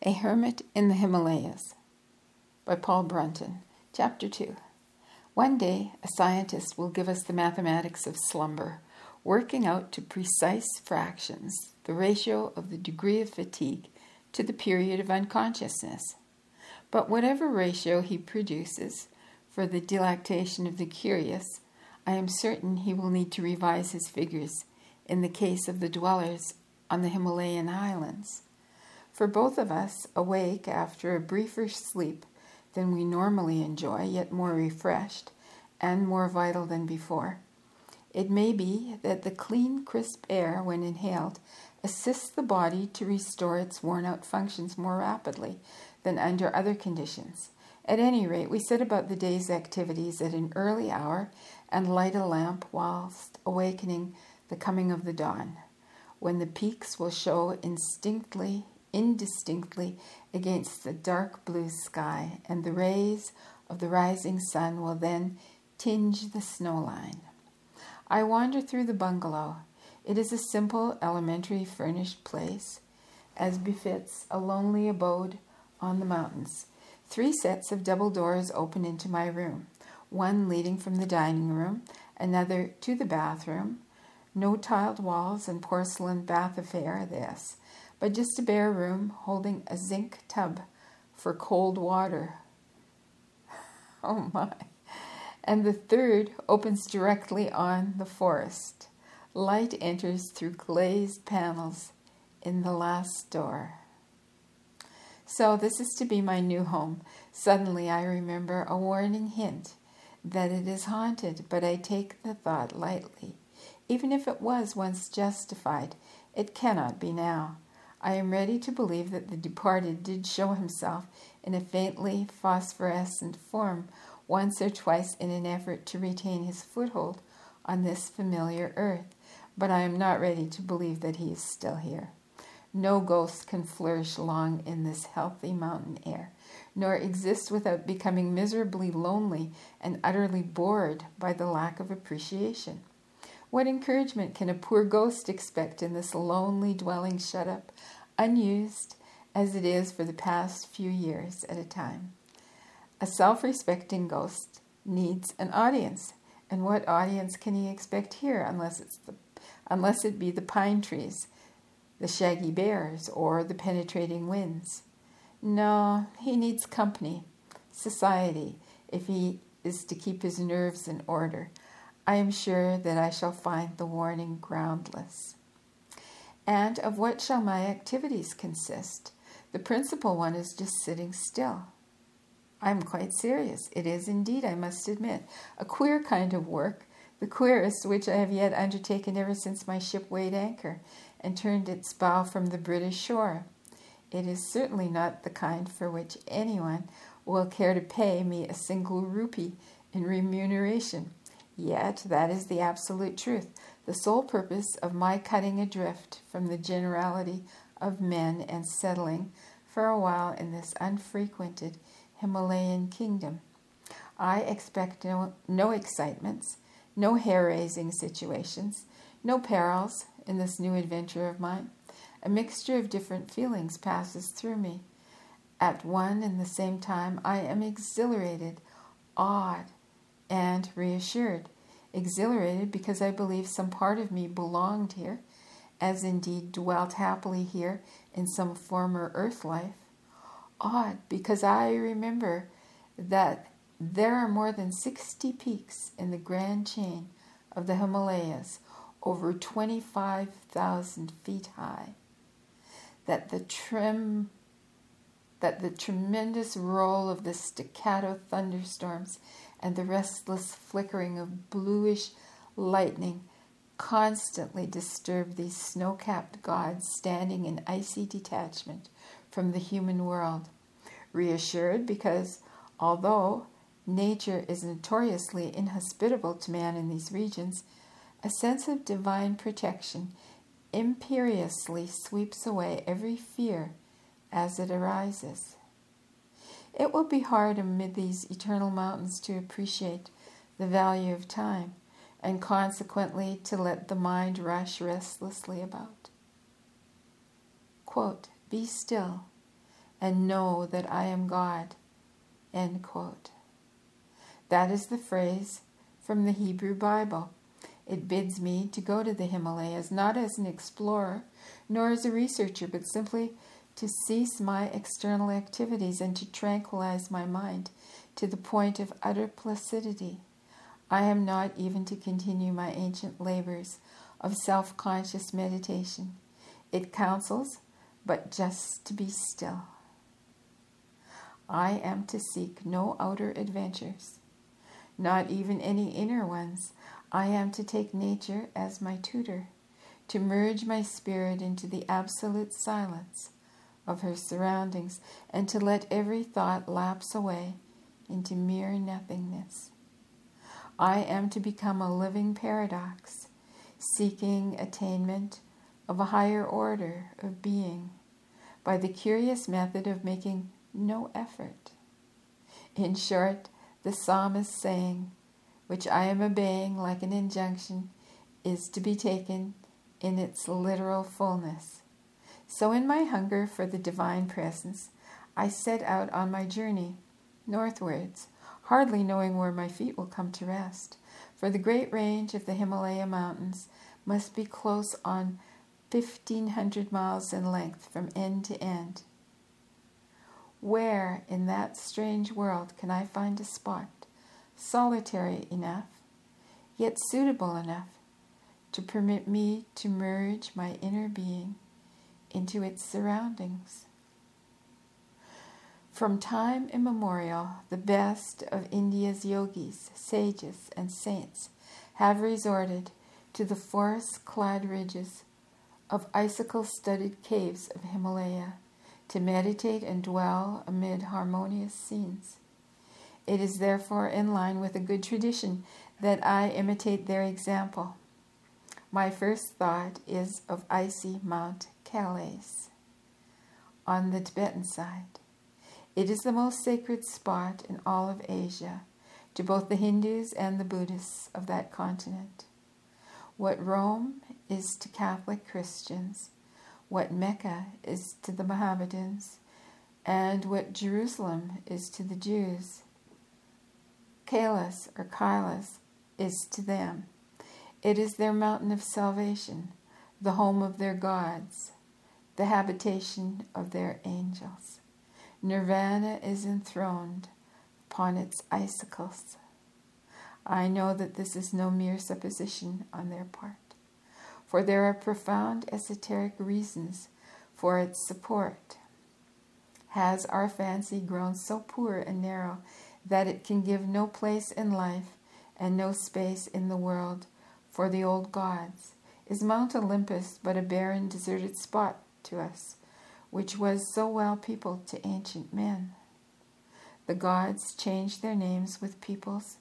A Hermit in the Himalayas by Paul Brunton. Chapter 2. One day, a scientist will give us the mathematics of slumber, working out to precise fractions the ratio of the degree of fatigue to the period of unconsciousness. But whatever ratio he produces for the delectation of the curious, I am certain he will need to revise his figures in the case of the dwellers on the Himalayan highlands. For both of us, awake after a briefer sleep than we normally enjoy, yet more refreshed and more vital than before, it may be that the clean, crisp air, when inhaled, assists the body to restore its worn-out functions more rapidly than under other conditions. At any rate, we set about the day's activities at an early hour and light a lamp whilst awakening the coming of the dawn, when the peaks will show indistinctly against the dark blue sky, and the rays of the rising sun will then tinge the snow line. I wander through the bungalow. It is a simple, elementary furnished place, as befits a lonely abode on the mountains. 3 sets of double doors open into my room, one leading from the dining room, another to the bathroom. No tiled walls and porcelain bath affair, this, but just a bare room holding a zinc tub for cold water. Oh my. And the third opens directly on the forest. Light enters through glazed panels in the last door. So this is to be my new home. Suddenly I remember a warning hint that it is haunted, but I take the thought lightly. Even if it was once justified, it cannot be now. I am ready to believe that the departed did show himself in a faintly phosphorescent form once or twice in an effort to retain his foothold on this familiar earth, but I am not ready to believe that he is still here. No ghost can flourish long in this healthy mountain air, nor exist without becoming miserably lonely and utterly bored by the lack of appreciation. What encouragement can a poor ghost expect in this lonely dwelling shut up, unused as it is for the past few years at a time? A self-respecting ghost needs an audience, and what audience can he expect here unless it be the pine trees, the shaggy bears, or the penetrating winds? No, he needs company, society, if he is to keep his nerves in order. I am sure that I shall find the warning groundless. And of what shall my activities consist? The principal one is just sitting still. I am quite serious. It is indeed, I must admit, a queer kind of work, the queerest which I have yet undertaken ever since my ship weighed anchor and turned its bow from the British shore. It is certainly not the kind for which anyone will care to pay me a single rupee in remuneration. Yet that is the absolute truth, the sole purpose of my cutting adrift from the generality of men and settling for a while in this unfrequented Himalayan kingdom. I expect no excitements, no hair-raising situations, no perils in this new adventure of mine. A mixture of different feelings passes through me. At one and the same time, I am exhilarated, awed, and reassured. Exhilarated because I believe some part of me belonged here, as indeed dwelt happily here in some former earth life. Awed because I remember that there are more than 60 peaks in the grand chain of the Himalayas, over 25,000 feet high, that the tremendous roll of the staccato thunderstorms and the restless flickering of bluish lightning constantly disturb these snow-capped gods standing in icy detachment from the human world. Reassured because, although nature is notoriously inhospitable to man in these regions, a sense of divine protection imperiously sweeps away every fear as it arises. It will be hard amid these eternal mountains to appreciate the value of time, and consequently to let the mind rush restlessly about. Quote, "Be still and know that I am God." End quote. That is the phrase from the Hebrew Bible. It bids me to go to the Himalayas, not as an explorer, nor as a researcher, but simply to cease my external activities and to tranquilize my mind to the point of utter placidity. I am not even to continue my ancient labors of self-conscious meditation. It counsels but just to be still. I am to seek no outer adventures, not even any inner ones. I am to take nature as my tutor, to merge my spirit into the absolute silence of her surroundings, and to let every thought lapse away into mere nothingness. I am to become a living paradox, seeking attainment of a higher order of being by the curious method of making no effort. In short, the psalmist saying, which I am obeying like an injunction, is to be taken in its literal fullness. So in my hunger for the divine presence, I set out on my journey northwards, hardly knowing where my feet will come to rest, for the great range of the Himalaya mountains must be close on 1,500 miles in length from end to end. Where in that strange world can I find a spot solitary enough, yet suitable enough to permit me to merge my inner being into its surroundings? From time immemorial, the best of India's yogis, sages, and saints have resorted to the forest-clad ridges of icicle-studded caves of Himalaya to meditate and dwell amid harmonious scenes. It is therefore in line with a good tradition that I imitate their example. My first thought is of icy Mount Himalayas on the Tibetan side. It is the most sacred spot in all of Asia to both the Hindus and the Buddhists of that continent. What Rome is to Catholic Christians, what Mecca is to the Mohammedans, and what Jerusalem is to the Jews, Kailas is to them. It is their mountain of salvation, the home of their gods, the habitation of their angels. Nirvana is enthroned upon its icicles. I know that this is no mere supposition on their part, for there are profound esoteric reasons for its support. Has our fancy grown so poor and narrow that it can give no place in life and no space in the world for the old gods? Is Mount Olympus but a barren, deserted spot to us, which was so well peopled to ancient men? The gods change their names with peoples,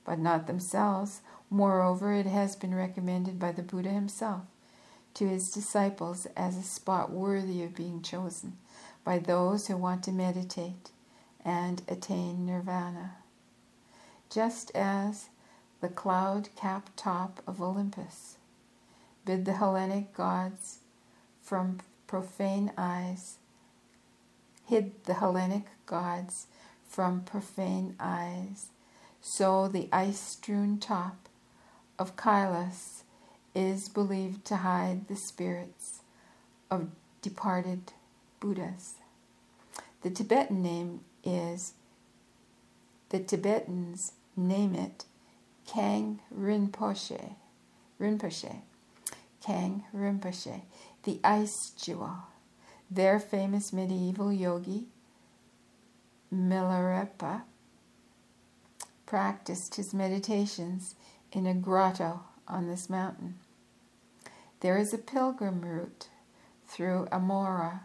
but not themselves. Moreover, it has been recommended by the Buddha himself to his disciples as a spot worthy of being chosen by those who want to meditate and attain nirvana. Just as the cloud-capped top of Olympus bid the Hellenic gods from profane eyes, hid the Hellenic gods from profane eyes, so the ice-strewn top of Kailas is believed to hide the spirits of departed Buddhas. The Tibetans name it Kang Rinpoche, Kang Rinpoche, the ice jewel. Their famous medieval yogi, Milarepa, practiced his meditations in a grotto on this mountain. There is a pilgrim route through Amora,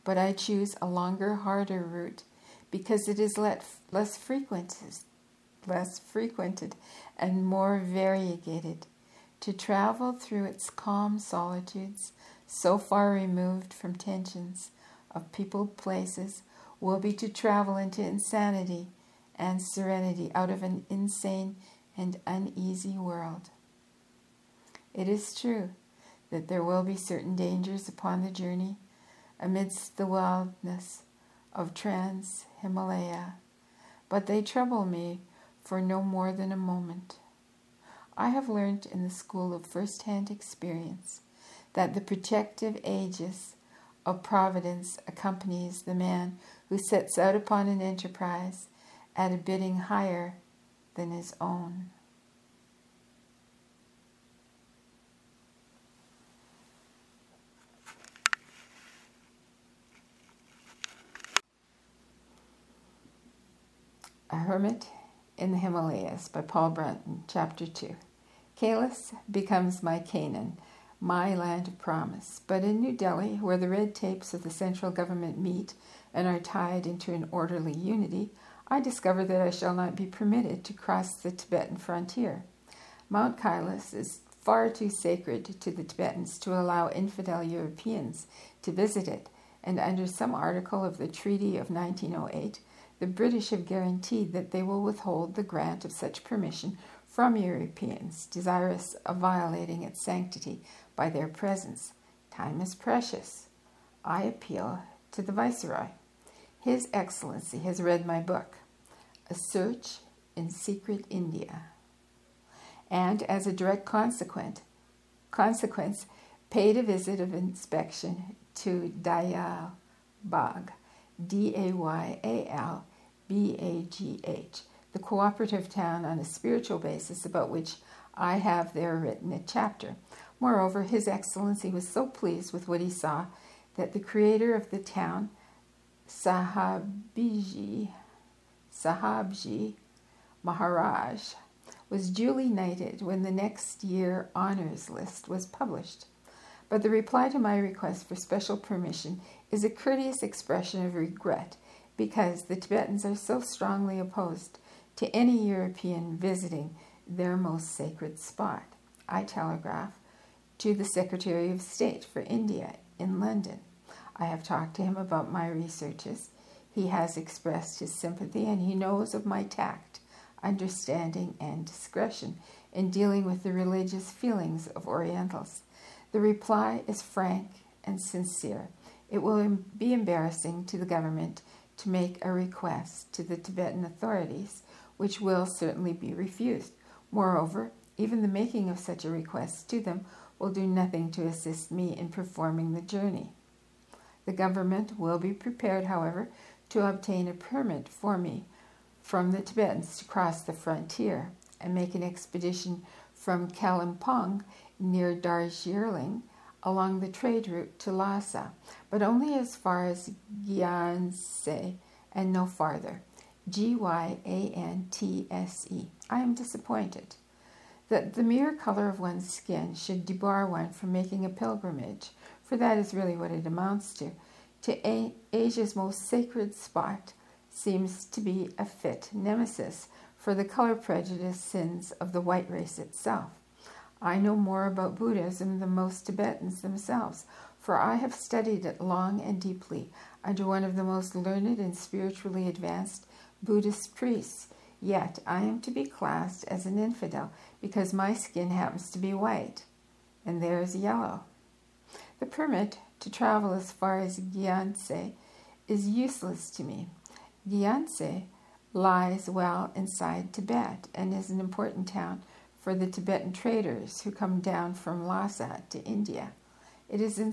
but I choose a longer, harder route because it is less frequented and more variegated. To travel through its calm solitudes, so far removed from tensions of peopled places, will be to travel into insanity and serenity out of an insane and uneasy world. It is true that there will be certain dangers upon the journey, amidst the wildness of Himalaya, but they trouble me for no more than a moment. I have learnt in the school of first-hand experience that the protective aegis of Providence accompanies the man who sets out upon an enterprise at a bidding higher than his own. A Hermit in the Himalayas by Paul Brunton, Chapter 2. Kailas becomes my Canaan, my land of promise. But in New Delhi, where the red tapes of the central government meet and are tied into an orderly unity, I discover that I shall not be permitted to cross the Tibetan frontier. Mount Kailas is far too sacred to the Tibetans to allow infidel Europeans to visit it, and under some article of the Treaty of 1908, the British have guaranteed that they will withhold the grant of such permission from Europeans desirous of violating its sanctity by their presence. Time is precious. I appeal to the Viceroy. His Excellency has read my book, A Search in Secret India, and as a direct consequence, paid a visit of inspection to Dayal Bagh, Dayalbagh, the cooperative town on a spiritual basis about which I have there written a chapter. Moreover, His Excellency was so pleased with what he saw that the creator of the town, Sahabji Maharaj, was duly knighted when the next year honors list was published. But the reply to my request for special permission is a courteous expression of regret because the Tibetans are so strongly opposed to any European visiting their most sacred spot. I telegraph to the Secretary of State for India in London. I have talked to him about my researches. He has expressed his sympathy, and he knows of my tact, understanding, and discretion in dealing with the religious feelings of Orientals. The reply is frank and sincere. It will be embarrassing to the government to make a request to the Tibetan authorities, which will certainly be refused. Moreover, even the making of such a request to them will do nothing to assist me in performing the journey. The government will be prepared, however, to obtain a permit for me from the Tibetans to cross the frontier and make an expedition from Kalimpong near Darjeeling along the trade route to Lhasa, but only as far as Gyanse and no farther. Gyantse. I am disappointed that the mere color of one's skin should debar one from making a pilgrimage, for that is really what it amounts to Asia's most sacred spot seems to be a fit nemesis for the color prejudice sins of the white race itself. I know more about Buddhism than most Tibetans themselves, for I have studied it long and deeply under one of the most learned and spiritually advanced Buddhist priests. Yet I am to be classed as an infidel because my skin happens to be white, and theirs yellow. The permit to travel as far as Gyanse is useless to me. Gyanse lies well inside Tibet and is an important town for the Tibetan traders who come down from Lhasa to India. It is in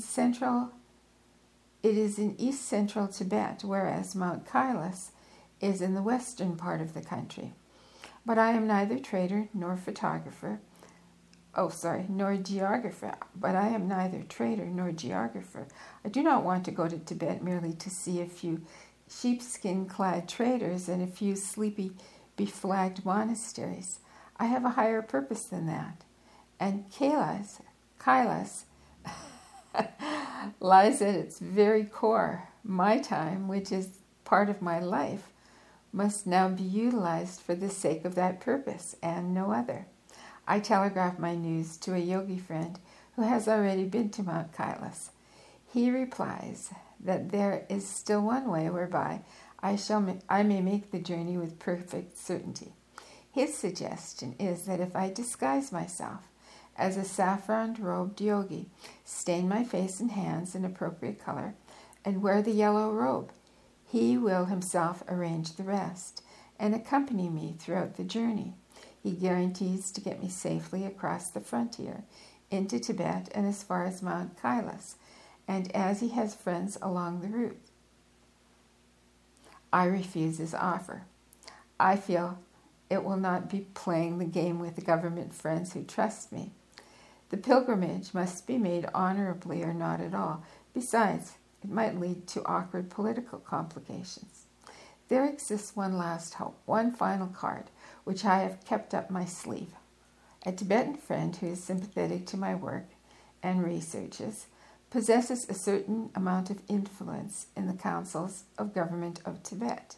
east central Tibet, whereas Mount Kailas is in the western part of the country. But I am neither trader nor nor geographer. But I am neither trader nor geographer. I do not want to go to Tibet merely to see a few sheepskin-clad traders and a few sleepy, beflagged monasteries. I have a higher purpose than that. And Kailas lies at its very core. My time, which is part of my life, must now be utilized for the sake of that purpose and no other. I telegraph my news to a yogi friend who has already been to Mount Kailas. He replies that there is still one way whereby I may make the journey with perfect certainty. His suggestion is that if I disguise myself as a saffron-robed yogi, stain my face and hands an appropriate color, and wear the yellow robe. He will himself arrange the rest and accompany me throughout the journey. He guarantees to get me safely across the frontier into Tibet and as far as Mount Kailas, and as he has friends along the route. I refuse his offer. I feel it will not be playing the game with the government friends who trust me. The pilgrimage must be made honorably or not at all. Besides, it might lead to awkward political complications. There exists one last hope, one final card, which I have kept up my sleeve. A Tibetan friend who is sympathetic to my work and researches possesses a certain amount of influence in the councils of government of Tibet.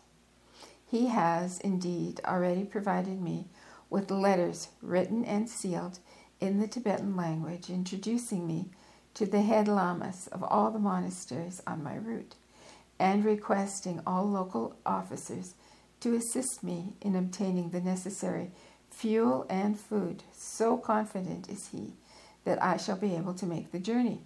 He has, indeed, already provided me with letters written and sealed in the Tibetan language introducing me to the head lamas of all the monasteries on my route, and requesting all local officers to assist me in obtaining the necessary fuel and food. So confident is he that I shall be able to make the journey.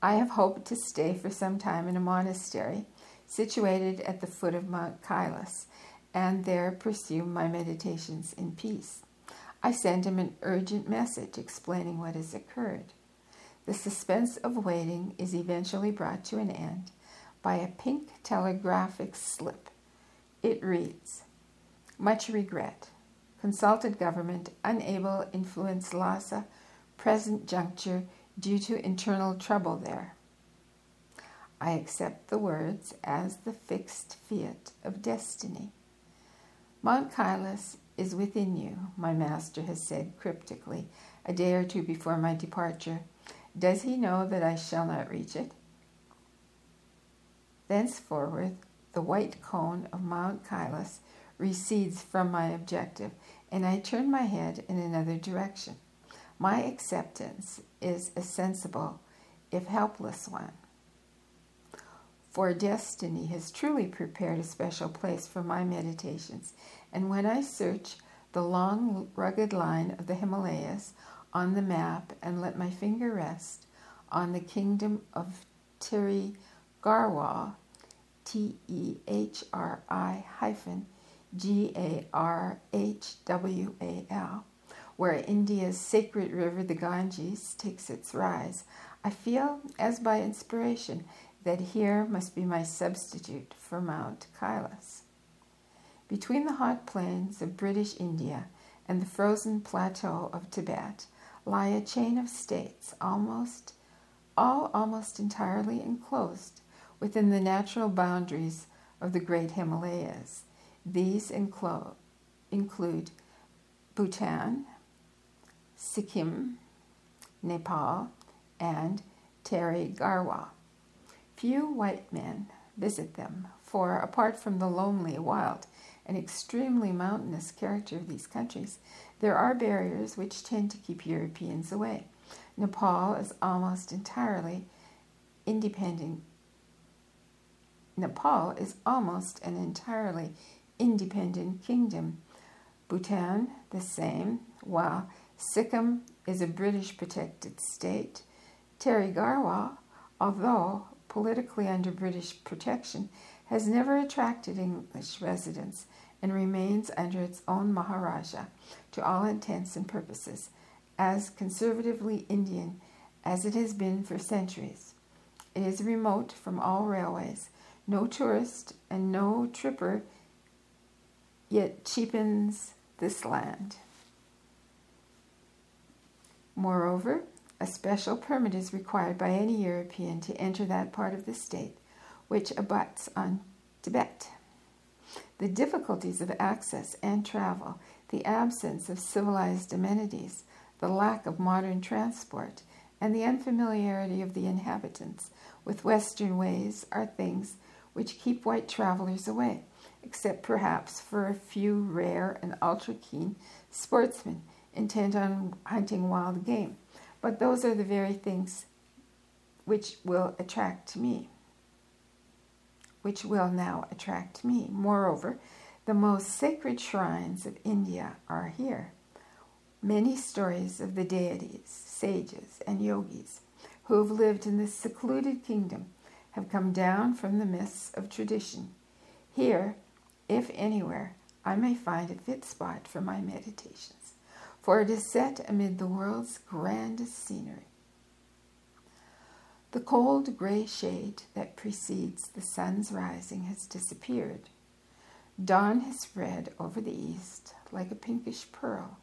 I have hoped to stay for some time in a monastery situated at the foot of Mount Kailas, and there pursue my meditations in peace. I send him an urgent message explaining what has occurred. The suspense of waiting is eventually brought to an end by a pink telegraphic slip. It reads, "Much regret. Consulted government unable influence Lhasa present juncture due to internal trouble there." I accept the words as the fixed fiat of destiny. Mount Kailas is within you, my master has said cryptically a day or two before my departure. Does he know that I shall not reach it? Thenceforward, the white cone of Mount Kailas recedes from my objective, and I turn my head in another direction. My acceptance is a sensible, if helpless one. For destiny has truly prepared a special place for my meditations, and when I search the long, rugged line of the Himalayas on the map and let my finger rest on the kingdom of Tehri Garhwal, Tehri-Garhwal, where India's sacred river, the Ganges, takes its rise, I feel, as by inspiration, that here must be my substitute for Mount Kailas. Between the hot plains of British India and the frozen plateau of Tibet lie a chain of states almost entirely enclosed within the natural boundaries of the great Himalayas. These include Bhutan, Sikkim, Nepal, and Tehri Garhwal. Few white men visit them, for apart from the lonely, wild, and extremely mountainous character of these countries, there are barriers which tend to keep Europeans away. Nepal is almost an entirely independent kingdom. Bhutan, the same, while Sikkim is a British protected state. Tehri Garhwal, although politically under British protection, has never attracted English residents and remains under its own Maharaja to all intents and purposes, as conservatively Indian as it has been for centuries. It is remote from all railways, no tourist and no tripper yet cheapens this land. Moreover, a special permit is required by any European to enter that part of the state which abuts on Tibet. The difficulties of access and travel, the absence of civilized amenities, the lack of modern transport, and the unfamiliarity of the inhabitants with Western ways are things which keep white travelers away, except perhaps for a few rare and ultra-keen sportsmen intent on hunting wild game. But those are the very things which will now attract me. Moreover, the most sacred shrines of India are here. Many stories of the deities, sages, and yogis who have lived in this secluded kingdom have come down from the mists of tradition. Here, if anywhere, I may find a fit spot for my meditations, for it is set amid the world's grandest scenery. The cold gray shade that precedes the sun's rising has disappeared. Dawn has spread over the east like a pinkish pearl.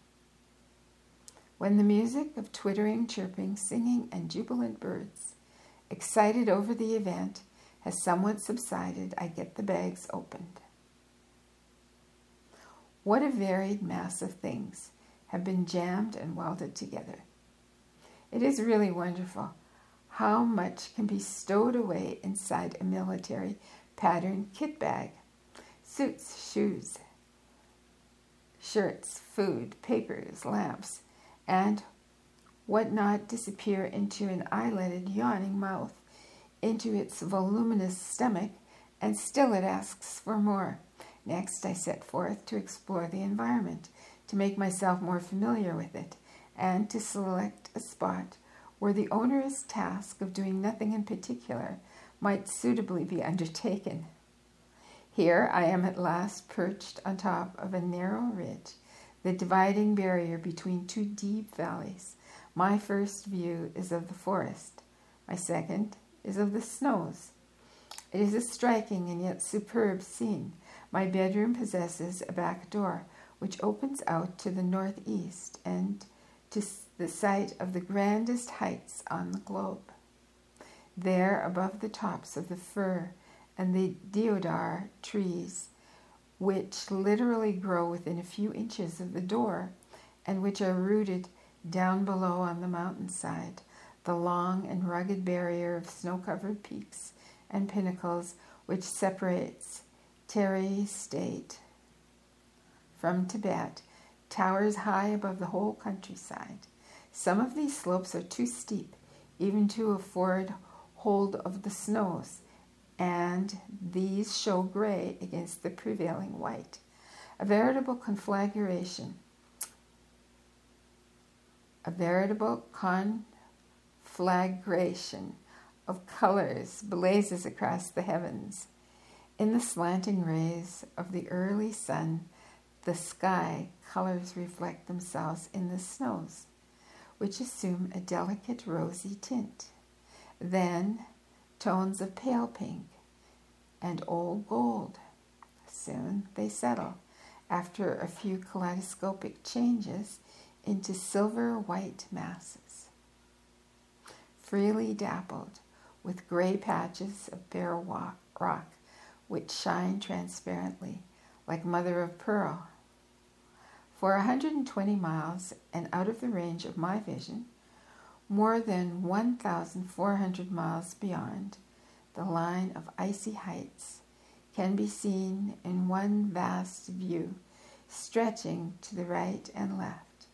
When the music of twittering, chirping, singing, and jubilant birds, excited over the event, has somewhat subsided, I get the bags opened. What a varied mass of things have been jammed and welded together. It is really wonderful how much can be stowed away inside a military patterned kit bag. Suits, shoes, shirts, food, papers, lamps, and what not disappear into an eyelidded, yawning mouth, into its voluminous stomach, and still it asks for more. Next, I set forth to explore the environment, to make myself more familiar with it, and to select a spot where the onerous task of doing nothing in particular might suitably be undertaken. Here I am at last perched on top of a narrow ridge, the dividing barrier between two deep valleys. My first view is of the forest. My second is of the snows. It is a striking and yet superb scene. My bedroom possesses a back door which opens out to the northeast and to the site of the grandest heights on the globe. There, above the tops of the fir and the deodar trees, which literally grow within a few inches of the door and which are rooted down below on the mountainside, the long and rugged barrier of snow-covered peaks and pinnacles which separates Terry State from Tibet towers high above the whole countryside. Some of these slopes are too steep even to afford hold of the snows, and these show gray against the prevailing white. A veritable conflagration of colors blazes across the heavens. In the slanting rays of the early sun, the sky colors reflect themselves in the snows, which assume a delicate rosy tint. Then tones of pale pink and old gold. Soon they settle, after a few kaleidoscopic changes, into silver-white masses, freely dappled with gray patches of bare rock, which shine transparently like mother of pearl. For 120 miles and out of the range of my vision, more than 1,400 miles beyond, the line of icy heights can be seen in one vast view, stretching to the right and left.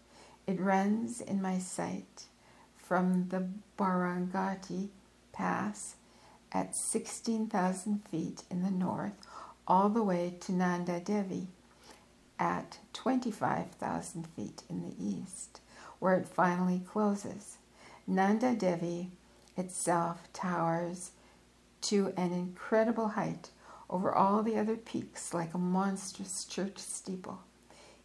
It runs in my sight from the Barangati Pass at 16,000 feet in the north all the way to Nanda Devi at 25,000 feet in the east, where it finally closes. Nanda Devi itself towers to an incredible height over all the other peaks like a monstrous church steeple.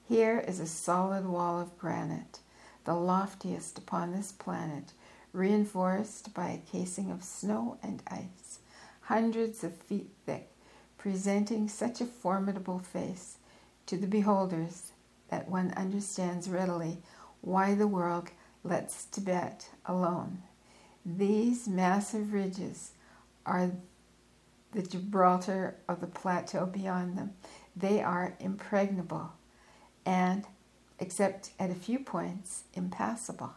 Here is a solid wall of granite, the loftiest upon this planet, reinforced by a casing of snow and ice, hundreds of feet thick, presenting such a formidable face to the beholders that one understands readily why the world lets Tibet alone. These massive ridges are the Gibraltar of the plateau beyond them. They are impregnable and, except at a few points, impassable.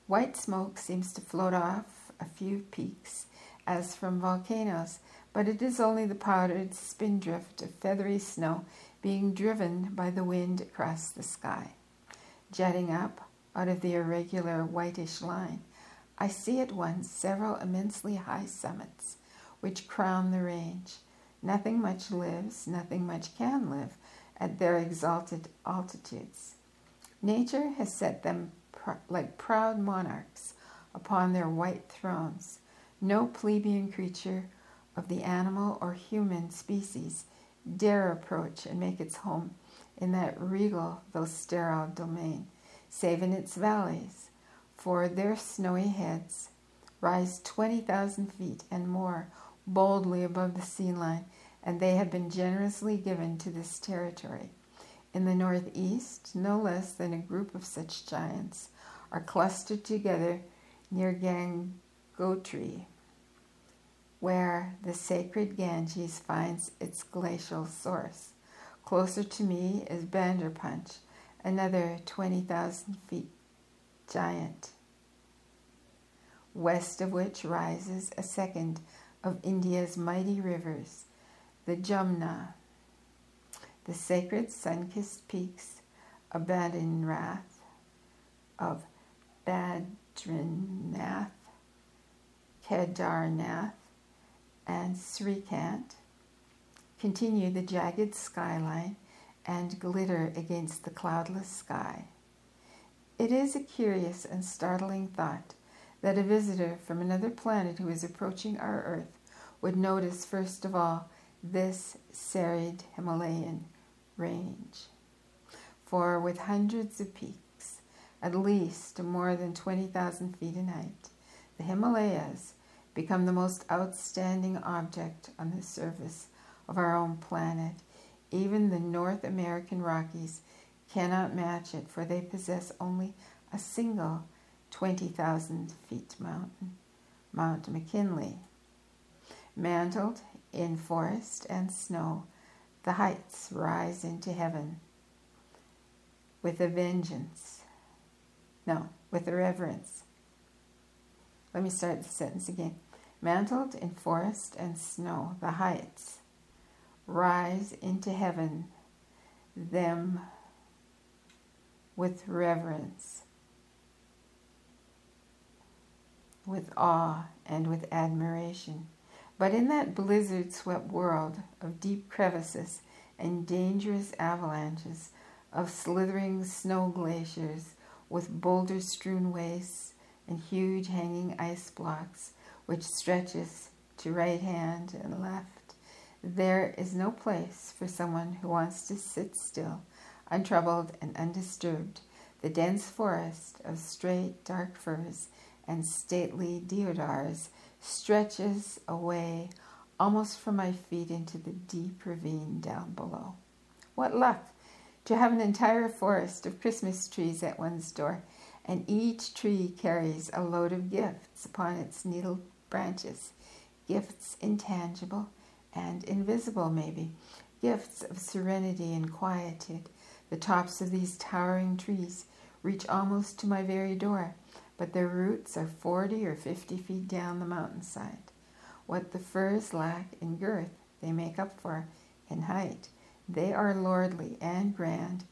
White smoke seems to float off a few peaks as from volcanoes, but it is only the powdered spindrift of feathery snow being driven by the wind across the sky. Jetting up out of the irregular whitish line, I see at once several immensely high summits which crown the range. Nothing much lives, nothing much can live at their exalted altitudes. Nature has set them like proud monarchs upon their white thrones, No plebeian creature of the animal or human species dare approach and make its home in that regal though sterile domain, save in its valleys, for their snowy heads rise 20,000 feet and more boldly above the sea line, and they have been generously given to this territory. In the northeast, no less than a group of such giants are clustered together near Gangotri, where the sacred Ganges finds its glacial source. Closer to me is Bandarpunch, another 20,000 feet giant, west of which rises a second of India's mighty rivers, the Jumna. The sacred sun-kissed peaks of Badrinath, Kedarnath, and Srikant continue the jagged skyline and glitter against the cloudless sky. It is a curious and startling thought that a visitor from another planet who is approaching our Earth would notice first of all this serried Himalayan range. For with hundreds of peaks, at least more than 20,000 feet in height, the Himalayas become the most outstanding object on the surface of our own planet. Even the North American Rockies cannot match it, for they possess only a single 20,000 feet mountain, Mount McKinley. Mantled in forest and snow, the heights rise into heaven with a vengeance. No, with a reverence. Let me start the sentence again. Mantled in forest and snow, the heights rise into heaven, them with reverence, with awe and with admiration. But in that blizzard-swept world of deep crevices and dangerous avalanches, of slithering snow glaciers with boulder-strewn wastes and huge hanging ice blocks which stretches to right hand and left, there is no place for someone who wants to sit still, untroubled and undisturbed. The dense forest of straight dark firs and stately deodars stretches away almost from my feet into the deep ravine down below. What luck to have an entire forest of Christmas trees at one's door, and each tree carries a load of gifts upon its needle branches, gifts intangible and invisible maybe, gifts of serenity and quietude. The tops of these towering trees reach almost to my very door, but their roots are 40 or 50 feet down the mountainside. What the firs lack in girth, they make up for in height. They are lordly and grand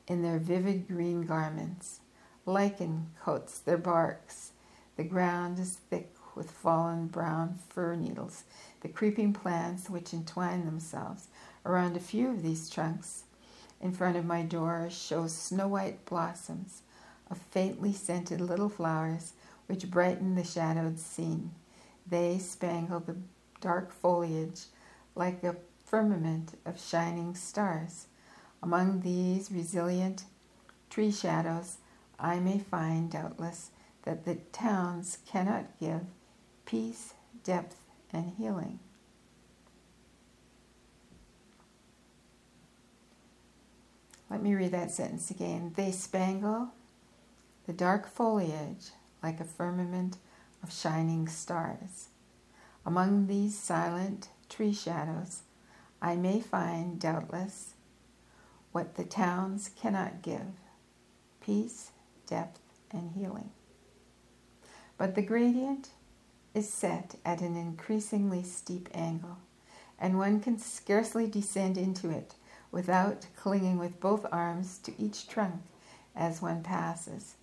in their vivid green garments. Lichen coats their barks. The ground is thick with fallen brown fir needles. The creeping plants which entwine themselves around a few of these trunks in front of my door show snow-white blossoms of faintly scented little flowers which brighten the shadowed scene. They spangle the dark foliage like a firmament of shining stars. Among these resilient tree shadows, I may find, doubtless, that the towns cannot give peace, depth, and healing. Let me read that sentence again. They spangle the dark foliage like a firmament of shining stars. Among these silent tree shadows, I may find, doubtless, what the towns cannot give, peace, depth, and healing. But the gradient is set at an increasingly steep angle, and one can scarcely descend into it without clinging with both arms to each trunk as one passes.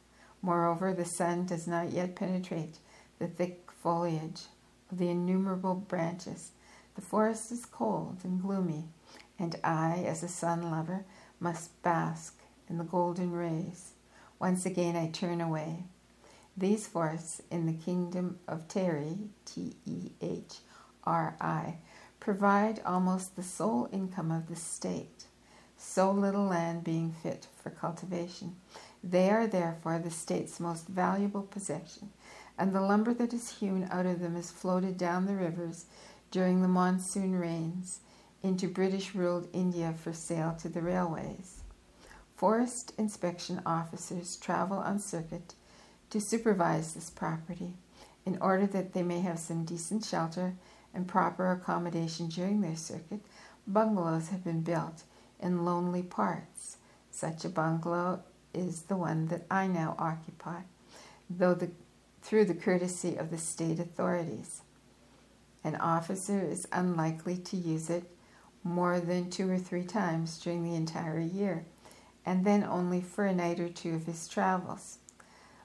Moreover, the sun does not yet penetrate the thick foliage of the innumerable branches. The forest is cold and gloomy, and I, as a sun lover, must bask in the golden rays. Once again I turn away. These forests in the kingdom of Tehri, Tehri, provide almost the sole income of the state, so little land being fit for cultivation. They are therefore the state's most valuable possession, and the lumber that is hewn out of them is floated down the rivers during the monsoon rains into British-ruled India for sale to the railways. Forest inspection officers travel on circuit to supervise this property in order that they may have some decent shelter and proper accommodation during their circuit. Bungalows have been built in lonely parts. Such a bungalow is the one that I now occupy, through the courtesy of the state authorities. An officer is unlikely to use it more than 2 or 3 times during the entire year, and then only for a night or 2 of his travels.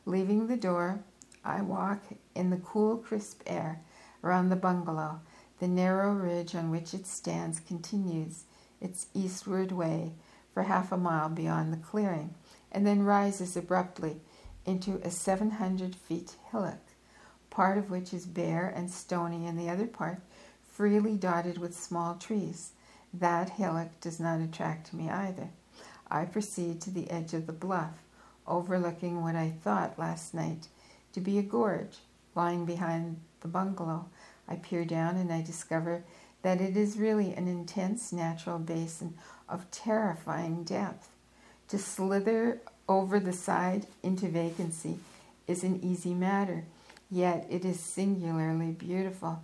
Leaving the door, I walk in the cool, crisp air around the bungalow. The narrow ridge on which it stands continues its eastward way for half a mile beyond the clearing, and then rises abruptly into a 700-foot hillock, part of which is bare and stony and the other part freely dotted with small trees. That hillock does not attract me either. I proceed to the edge of the bluff, overlooking what I thought last night to be a gorge lying behind the bungalow. I peer down and I discover that it is really an intense natural basin of terrifying depth. To slither over the side into vacancy is an easy matter, yet it is singularly beautiful.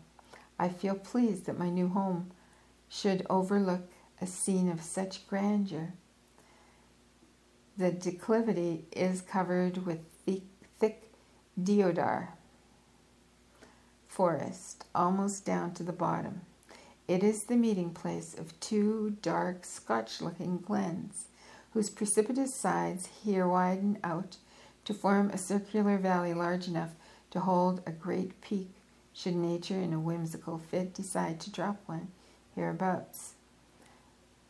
I feel pleased that my new home should overlook a scene of such grandeur. The declivity is covered with thick deodar forest, almost down to the bottom. It is the meeting place of 2 dark Scotch-looking glens, whose precipitous sides here widen out to form a circular valley large enough to hold a great peak, should nature in a whimsical fit decide to drop one hereabouts.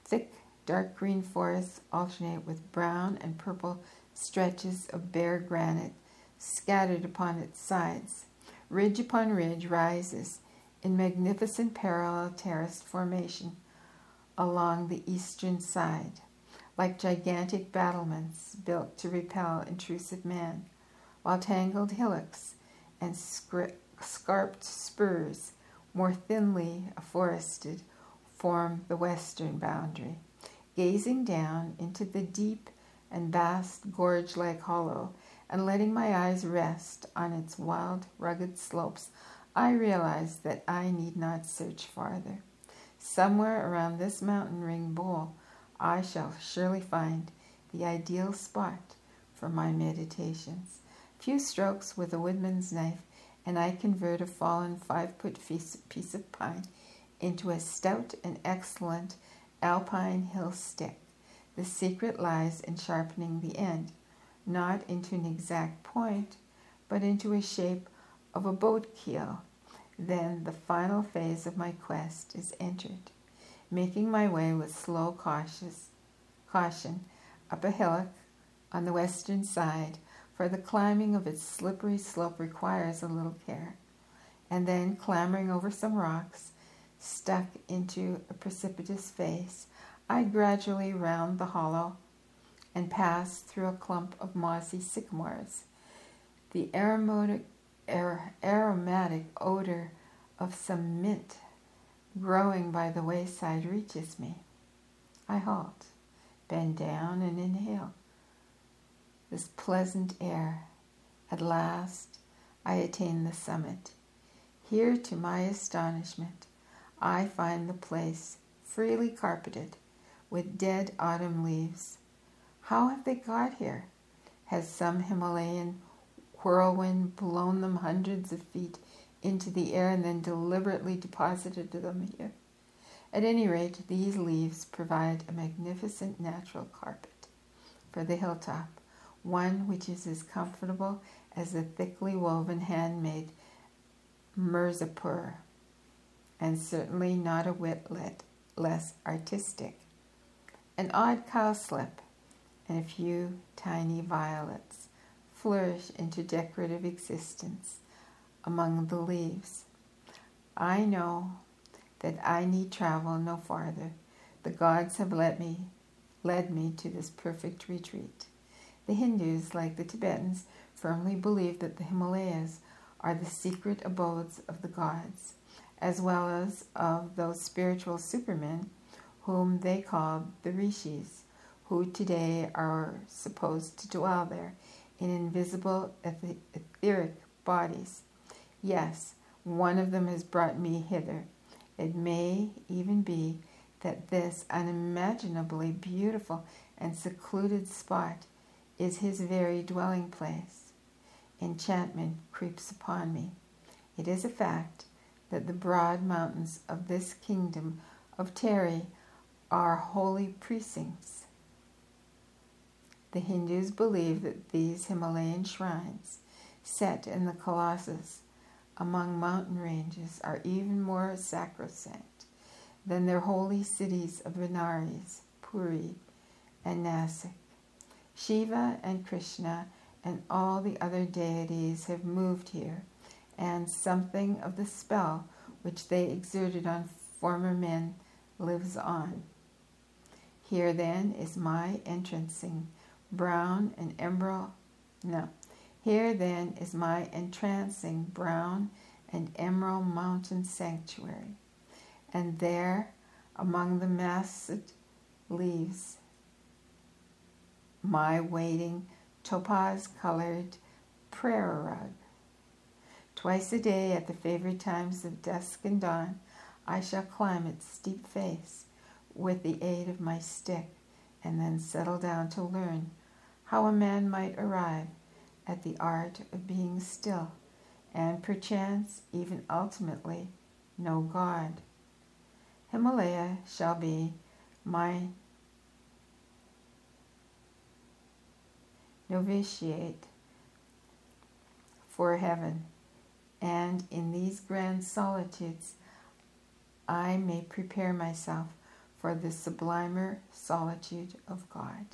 Thick, dark green forests alternate with brown and purple stretches of bare granite scattered upon its sides. Ridge upon ridge rises in magnificent parallel terraced formation along the eastern side, like gigantic battlements built to repel intrusive man, while tangled hillocks and scarped spurs, more thinly afforested, form the western boundary. Gazing down into the deep and vast gorge-like hollow, and letting my eyes rest on its wild, rugged slopes, I realize that I need not search farther. Somewhere around this mountain ring bowl, I shall surely find the ideal spot for my meditations. A few strokes with a woodman's knife, and I convert a fallen 5-foot piece of pine into a stout and excellent alpine hill stick. The secret lies in sharpening the end, not into an exact point, but into a shape of a boat keel. Then the final phase of my quest is entered, making my way with slow caution up a hillock on the western side, for the climbing of its slippery slope requires a little care, and then clambering over some rocks stuck into a precipitous face, I gradually round the hollow and pass through a clump of mossy sycamores. The aromatic odor of some mint growing by the wayside reaches me. I halt, bend down, and inhale this pleasant air. At last, I attain the summit. Here, to my astonishment, I find the place freely carpeted with dead autumn leaves. How have they got here? Has some Himalayan whirlwind blown them hundreds of feet into the air and then deliberately deposited them here? At any rate, these leaves provide a magnificent natural carpet for the hilltop, one which is as comfortable as the thickly woven handmade Mirzapur, and certainly not a whit less artistic. An odd cowslip and a few tiny violets flourish into decorative existence among the leaves. I know that I need travel no farther. The gods have led me to this perfect retreat. The Hindus, like the Tibetans, firmly believe that the Himalayas are the secret abodes of the gods, as well as of those spiritual supermen whom they call the rishis, who today are supposed to dwell there in invisible etheric bodies. Yes, one of them has brought me hither. It may even be that this unimaginably beautiful and secluded spot is his very dwelling place. Enchantment creeps upon me. It is a fact that the broad mountains of this kingdom of Teri are holy precincts. The Hindus believe that these Himalayan shrines, set in the Colossus among mountain ranges, are even more sacrosanct than their holy cities of Benares, Puri, and Nasik. Shiva and Krishna and all the other deities have moved here, and something of the spell which they exerted on former men lives on. Here then is my entrancing brown and emerald mountain sanctuary, and there among the massed leaves my waiting topaz-colored prayer rug. Twice a day at the favored times of dusk and dawn I shall climb its steep face with the aid of my stick, and then settle down to learn how a man might arrive at the art of being still, and perchance even ultimately know God. Himalaya shall be my novitiate for heaven, and in these grand solitudes I may prepare myself for the sublimer solitude of God.